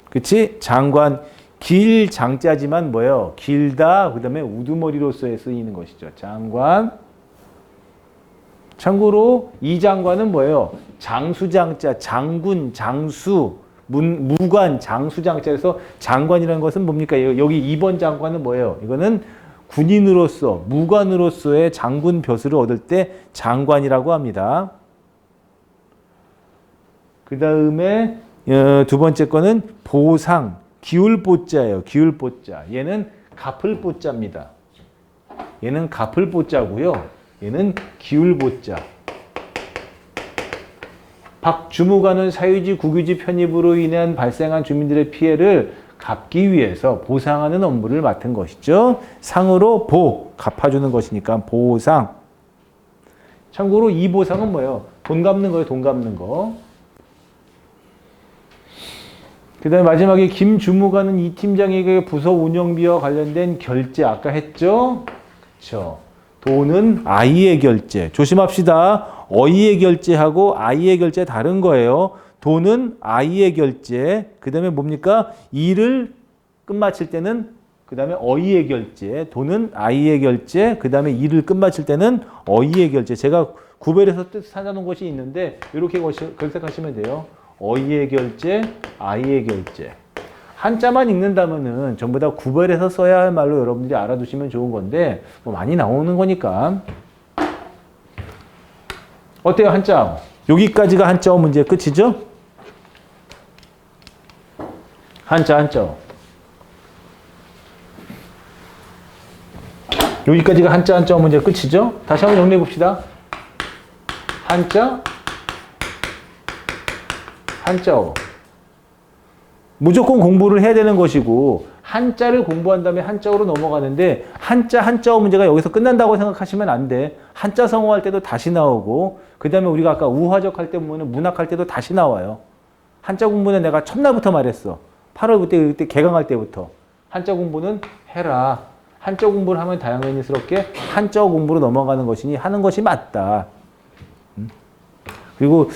그치? 장관, 길 장자지만 뭐예요? 길다, 그 다음에 우두머리로서의 쓰이는 것이죠. 장관, 참고로 이 장관은 뭐예요? 장수장자, 장군, 장수, 무관, 장수장자에서 장관이라는 것은 뭡니까? 여기 2번 장관은 뭐예요? 이거는 군인으로서, 무관으로서의 장군 벼슬을 얻을 때 장관이라고 합니다. 그 다음에 두 번째 거는 보상, 기울보자예요. 기울보자. 얘는 갚을보자입니다. 얘는 갚을보자고요. 얘는 기울보자. 박 주무관은 사유지, 국유지 편입으로 인한 발생한 주민들의 피해를 갚기 위해서 보상하는 업무를 맡은 것이죠. 상으로 갚아주는 것이니까 보상. 참고로 이 보상은 뭐예요? 돈 갚는 거예요. 돈 갚는 거. 그 다음에 마지막에 김 주무관은 이 팀장에게 부서 운영비와 관련된 결제 아까 했죠? 그렇죠. 돈은 아이의 결제. 조심합시다. 어이의 결제하고 아이의 결제 다른 거예요. 돈은 아이의 결제. 그 다음에 뭡니까? 일을 끝마칠 때는 그 다음에 어이의 결제. 돈은 아이의 결제. 그 다음에 일을 끝마칠 때는 어이의 결제. 제가 구별해서 뜻 찾아놓은 것이 있는데 이렇게 결색하시면 돼요. 어이의 결제, 아이의 결제. 한자만 읽는다면은 전부 다 구별해서 써야 할 말로 여러분들이 알아두시면 좋은 건데 뭐 많이 나오는 거니까. 어때요, 한자? 여기까지가 한자어 문제의 끝이죠? 한자어. 여기까지가 한자어 문제의 끝이죠? 다시 한번 정리해 봅시다. 한자어. 무조건 공부를 해야 되는 것이고 한자를 공부한 다음에 한자어로 넘어가는데 한자어 문제가 여기서 끝난다고 생각하시면 안 돼. 한자 성어할 때도 다시 나오고 그 다음에 우리가 아까 우화적 할 때 보면 문학할 때도 다시 나와요. 한자 공부는 내가 첫날부터 말했어. 8월 그때 개강할 때부터. 한자 공부는 해라. 한자 공부를 하면 당연히스럽게 한자어 공부로 넘어가는 것이니 하는 것이 맞다. 그리고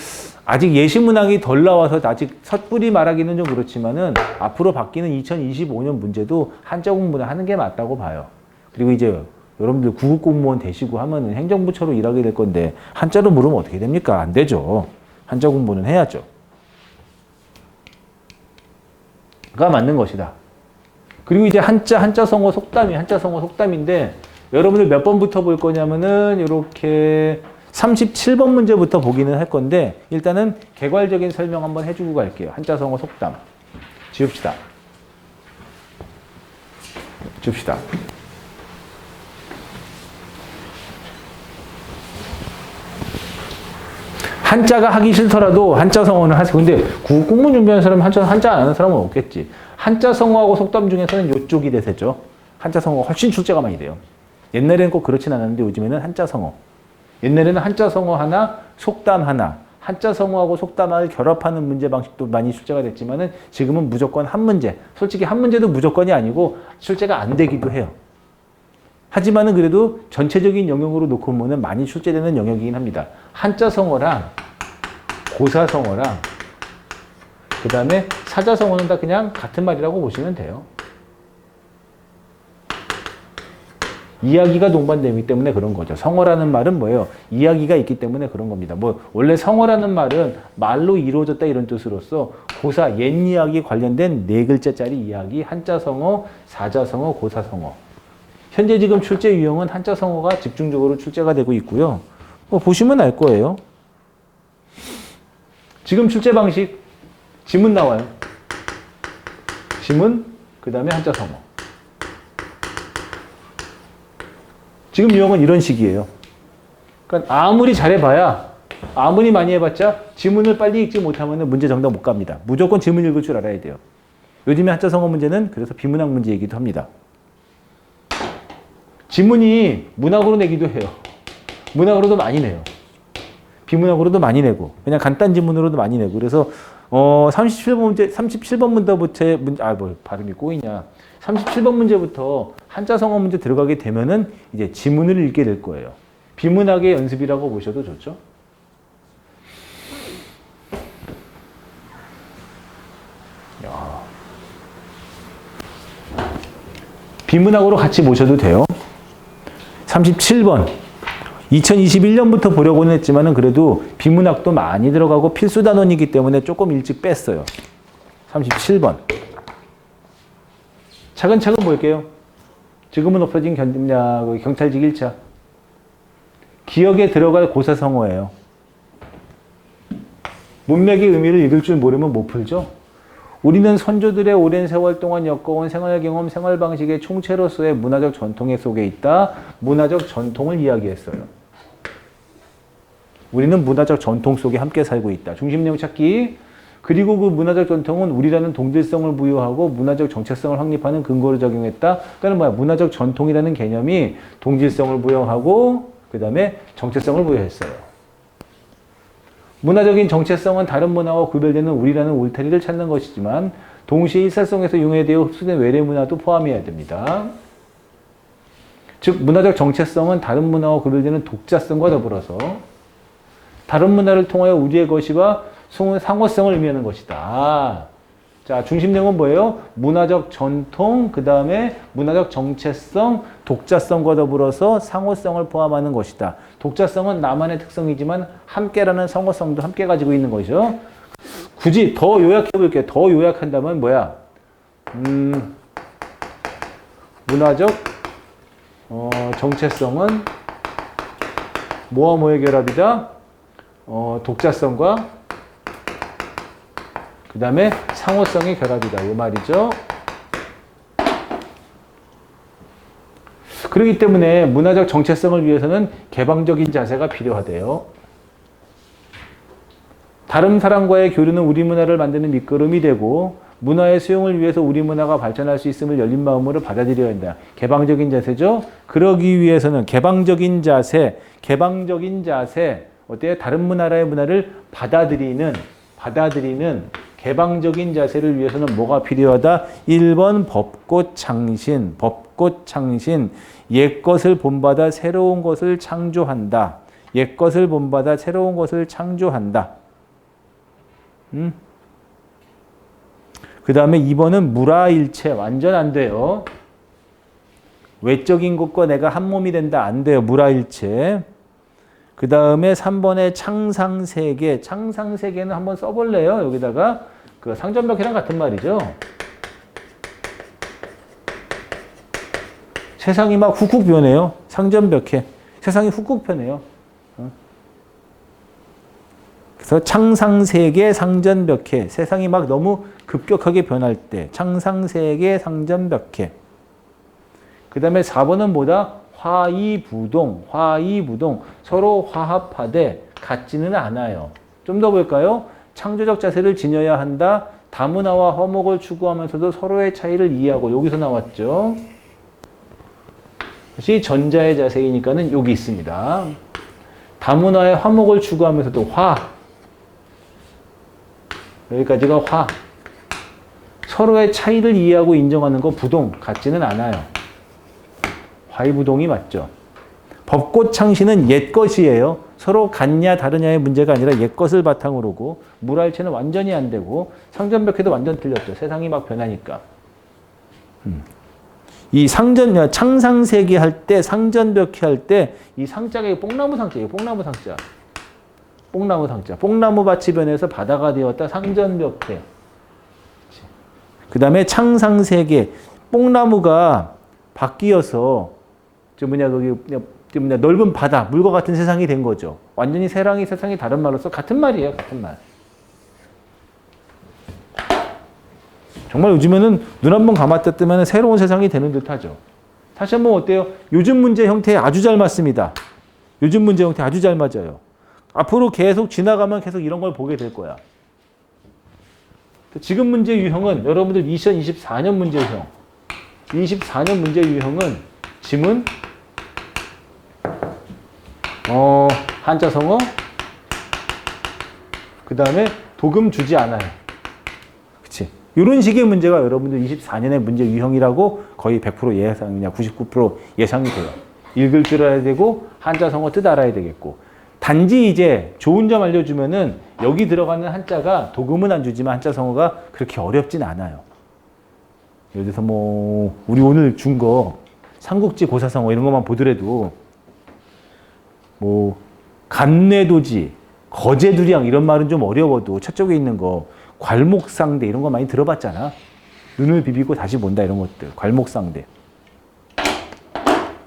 아직 예시문학이 덜 나와서 아직 섣불리 말하기는 좀 그렇지만은 앞으로 바뀌는 2025년 문제도 한자 공부는 하는 게 맞다고 봐요. 그리고 이제 여러분들 구급 공무원 되시고 하면은 행정부처로 일하게 될 건데 한자로 물으면 어떻게 됩니까? 안 되죠. 한자 공부는 해야죠. 가 맞는 것이다. 그리고 이제 한자 성어 속담인데 여러분들 몇 번부터 볼 거냐면은 이렇게 37번 문제부터 보기는 할 건데 일단은 개괄적인 설명 한번 해주고 갈게요. 한자 성어 속담. 지웁시다. 한자가 하기 싫더라도 한자 성어는 하세요. 근데 공무원 준비하는 사람은 한자 안 하는 사람은 없겠지. 한자 성어하고 속담 중에서는 이쪽이 대세죠. 한자 성어가 훨씬 출제가 많이 돼요. 옛날에는 꼭 그렇진 않았는데 요즘에는 한자 성어. 옛날에는 한자 성어 하나, 속담 하나. 한자 성어하고 속담을 결합하는 문제 방식도 많이 출제가 됐지만은 지금은 무조건 한 문제. 솔직히 한 문제도 무조건이 아니고 출제가 안 되기도 해요. 하지만은 그래도 전체적인 영역으로 놓고 보면 많이 출제되는 영역이긴 합니다. 한자 성어랑 고사 성어랑 그 다음에 사자 성어는 다 그냥 같은 말이라고 보시면 돼요. 이야기가 동반되기 때문에 그런 거죠. 성어라는 말은 뭐예요? 이야기가 있기 때문에 그런 겁니다. 뭐 원래 성어라는 말은 말로 이루어졌다 이런 뜻으로서 고사, 옛 이야기 관련된 4글자짜리 이야기, 한자 성어, 사자 성어, 고사 성어. 현재 지금 출제 유형은 한자 성어가 집중적으로 출제가 되고 있고요. 뭐 보시면 알 거예요. 지금 출제 방식 지문 나와요. 지문, 그 다음에 한자 성어. 지금 유형은 이런 식이에요. 그러니까 아무리 잘해봐야, 아무리 많이 해봤자 지문을 빨리 읽지 못하면 문제 정답 못 갑니다. 무조건 지문 읽을 줄 알아야 돼요. 요즘에 한자 성어 문제는 그래서 비문학 문제이기도 합니다. 지문이 문학으로 내기도 해요. 문학으로도 많이 내요. 비문학으로도 많이 내고 그냥 간단 지문으로도 많이 내고 그래서 37번 문제부터 발음이 꼬이냐. 37번 문제부터 한자 성어 문제 들어가게 되면은 이제 지문을 읽게 될 거예요. 비문학의 연습이라고 보셔도 좋죠. 비문학으로 같이 보셔도 돼요. 37번. 2021년부터 보려고는 했지만은 그래도 비문학도 많이 들어가고 필수 단원이기 때문에 조금 일찍 뺐어요. 37번. 차근차근 볼게요. 지금은 없어진 경찰직 1차. 기억에 들어갈 고사성어예요. 문맥의 의미를 읽을 줄 모르면 못 풀죠. 우리는 선조들의 오랜 세월 동안 엮어온 생활 경험, 생활 방식의 총체로서의 문화적 전통에 속에 있다. 문화적 전통을 이야기했어요. 우리는 문화적 전통 속에 함께 살고 있다. 중심 내용 찾기. 그리고 그 문화적 전통은 우리라는 동질성을 부여하고 문화적 정체성을 확립하는 근거로 적용했다. 그러니까 뭐야? 문화적 전통이라는 개념이 동질성을 부여하고 그 다음에 정체성을 부여했어요. 문화적인 정체성은 다른 문화와 구별되는 우리라는 울타리를 찾는 것이지만 동시에 일사성에서 융해되어 흡수된 외래 문화도 포함해야 됩니다. 즉 문화적 정체성은 다른 문화와 구별되는 독자성과 더불어서 다른 문화를 통하여 우리의 것이와 상호성을 의미하는 것이다. 자, 중심 내용은 뭐예요? 문화적 전통, 그 다음에 문화적 정체성, 독자성과 더불어서 상호성을 포함하는 것이다. 독자성은 나만의 특성이지만 함께라는 상호성도 함께 가지고 있는 것이죠. 굳이 더 요약해 볼게요. 더 요약한다면 뭐야? 문화적 정체성은 뭐와 뭐의 결합이다? 독자성과 그 다음에 상호성의 결합이다. 이 말이죠. 그렇기 때문에 문화적 정체성을 위해서는 개방적인 자세가 필요하대요. 다른 사람과의 교류는 우리 문화를 만드는 밑거름이 되고 문화의 수용을 위해서 우리 문화가 발전할 수 있음을 열린 마음으로 받아들여야 한다. 개방적인 자세죠. 그러기 위해서는 개방적인 자세 어때요? 다른 문화의 문화를 받아들이는 개방적인 자세를 위해서는 뭐가 필요하다? 1번 법꽃창신. 옛것을 본받아 새로운 것을 창조한다. 옛것을 본받아 새로운 것을 창조한다. 그 다음에 2번은 무라일체. 완전 안 돼요. 외적인 것과 내가 한 몸이 된다. 안 돼요. 무라일체. 그 다음에 3번에 창상세계. 창상세계는 한번 써볼래요? 여기다가 그 상전벽해랑 같은 말이죠. 세상이 막 훅훅 변해요. 상전벽해. 세상이 훅훅 변해요. 그래서 창상세계, 상전벽해. 세상이 막 너무 급격하게 변할 때 창상세계, 상전벽해. 그 다음에 4번은 뭐다? 화이부동. 서로 화합하되 같지는 않아요. 좀 더 볼까요? 창조적 자세를 지녀야 한다. 다문화와 화목을 추구하면서도 서로의 차이를 이해하고. 여기서 나왔죠. 다시 전자의 자세이니까는 여기 있습니다. 다문화의 화목을 추구하면서도 여기까지가 서로의 차이를 이해하고 인정하는 거 부동. 같지는 않아요. 화이부동이 맞죠. 법꽃창신은 옛것이에요. 서로 같냐 다르냐의 문제가 아니라 옛것을 바탕으로고 무라일체는 완전히 안 되고 상전벽해도 완전 틀렸죠. 세상이 막 변하니까. 이 창상세계 할 때 상전벽해 할 때 이 상자가 뽕나무 상자예요. 뽕나무 상자. 뽕나무밭이 변해서 바다가 되었다. 상전벽해. 그 다음에 창상세계. 뽕나무가 바뀌어서 넓은 바다, 물과 같은 세상이 된 거죠. 완전히 세상이 다른 말로서 같은 말이에요. 같은 말. 정말 요즘에는 눈 한 번 감았다 뜨면 새로운 세상이 되는 듯 하죠. 다시 한번 어때요? 요즘 문제 형태에 아주 잘 맞습니다. 요즘 문제 형태 아주 잘 맞아요. 앞으로 계속 지나가면 계속 이런 걸 보게 될 거야. 지금 문제 유형은 여러분들 2024년 문제 유형. 24년 문제 유형은 지문, 한자 성어, 그 다음에 도금 주지 않아요. 그치? 이런 식의 문제가 여러분들 24년의 문제 유형이라고 거의 100% 예상이냐, 99% 예상이 돼요. 읽을 줄 알아야 되고, 한자 성어 뜻 알아야 되겠고. 단지 이제 좋은 점 알려주면은 여기 들어가는 한자가 도금은 안 주지만 한자 성어가 그렇게 어렵진 않아요. 예를 들어서 우리 오늘 준 거, 삼국지 고사성어 이런 것만 보더라도 뭐 간내도지, 거제두량 이런 말은 좀 어려워도 저쪽에 있는 거 괄목상대 이런 거 많이 들어봤잖아. 눈을 비비고 다시 본다 이런 것들. 괄목상대.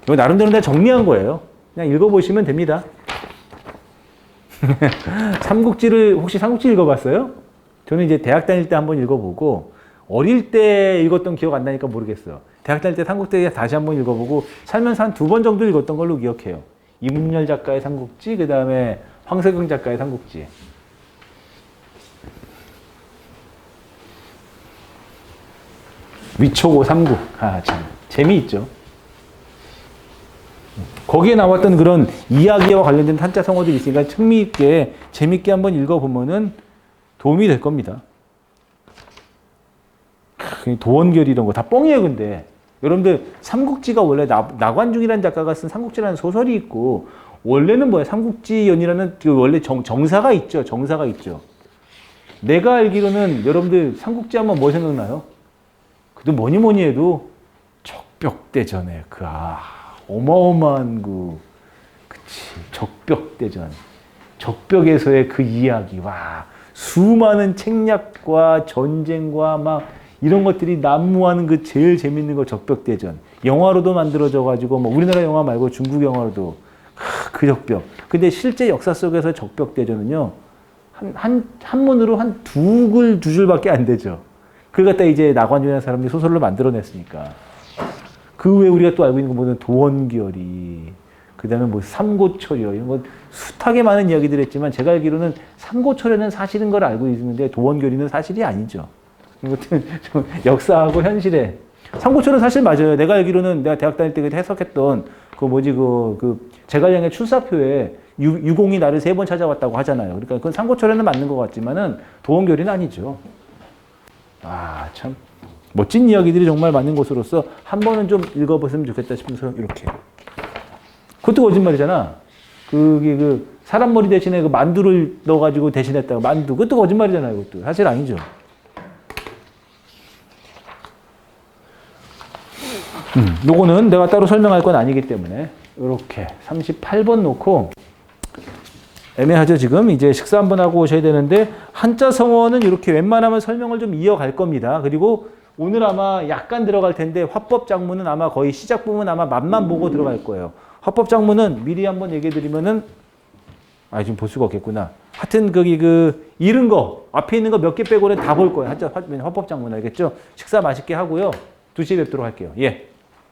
이거 나름대로 내가 정리한 거예요. 그냥 읽어보시면 됩니다. 삼국지를 혹시 삼국지 읽어봤어요? 저는 이제 대학 다닐 때 한번 읽어보고 어릴 때 읽었던 기억 안 나니까 모르겠어요. 대학 다닐 때 삼국지 다시 한번 읽어보고 살면서 한 2번 정도 읽었던 걸로 기억해요. 이문열 작가의 삼국지, 그 다음에 황석영 작가의 삼국지. 위초고 삼국. 아, 참. 재미있죠. 거기에 나왔던 그런 이야기와 관련된 한자 성어들이 있으니까 흥미있게, 재밌게 한번 읽어보면은 도움이 될 겁니다. 도원결 이런 거 다 뻥이에요, 근데. 여러분들, 삼국지가 원래 나관중이라는 작가가 쓴 삼국지라는 소설이 있고, 원래는 뭐야? 삼국지연이라는 그 원래 정사가 있죠. 정사가 있죠. 내가 알기로는 여러분들 삼국지 하면 뭐 생각나요? 그래도 뭐니 해도 적벽대전에 어마어마한 그치, 적벽대전. 적벽에서의 그 이야기, 와, 수많은 책략과 전쟁과 막 이런 것들이 난무하는 그 제일 재밌는 거 적벽대전. 영화로도 만들어져가지고, 뭐 우리나라 영화 말고 중국 영화로도 그 적벽. 근데 실제 역사 속에서 적벽대전은요, 한문으로 한 두 줄밖에 안 되죠. 그걸 갖다 이제 나관중이라는 사람들이 소설로 만들어냈으니까. 그 외에 우리가 또 알고 있는 거 뭐는 도원결이, 그 다음에 뭐 삼고초려, 이런 거 숱하게 많은 이야기들 했지만 제가 알기로는 삼고초려는 사실인 걸 알고 있는데 도원결이는 사실이 아니죠. 이것은 좀 역사하고 현실에. 삼고초려는 사실 맞아요. 내가 알기로는 내가 대학 다닐 때 해석했던 제갈량의 출사표에 유공이 나를 3번 찾아왔다고 하잖아요. 그러니까 그건 삼고초려는 맞는 것 같지만은 도원결이는 아니죠. 아, 참. 멋진 이야기들이 정말 많은 것으로서 한 번은 좀 읽어봤으면 좋겠다 싶으면서 이렇게. 그것도 거짓말이잖아. 사람 머리 대신에 그 만두를 넣어가지고 대신했다고. 만두. 그것도 거짓말이잖아요. 그것도. 사실 아니죠. 요거는 내가 따로 설명할 건 아니기 때문에 이렇게 38번 놓고 애매하죠 지금. 이제 식사 한번 하고 오셔야 되는데 한자 성어는 이렇게 웬만하면 설명을 좀 이어갈 겁니다. 그리고 오늘 아마 약간 들어갈 텐데 화법작문은 아마 거의 시작 부분 아마 맛만 보고 들어갈 거예요. 화법작문은 미리 한번 얘기해 드리면은 지금 볼 수가 없겠구나. 하여튼 잃은 거 앞에 있는 거 몇 개 빼고는 다 볼 거예요. 화법작문 알겠죠? 식사 맛있게 하고요. 2시에 뵙도록 할게요. 예.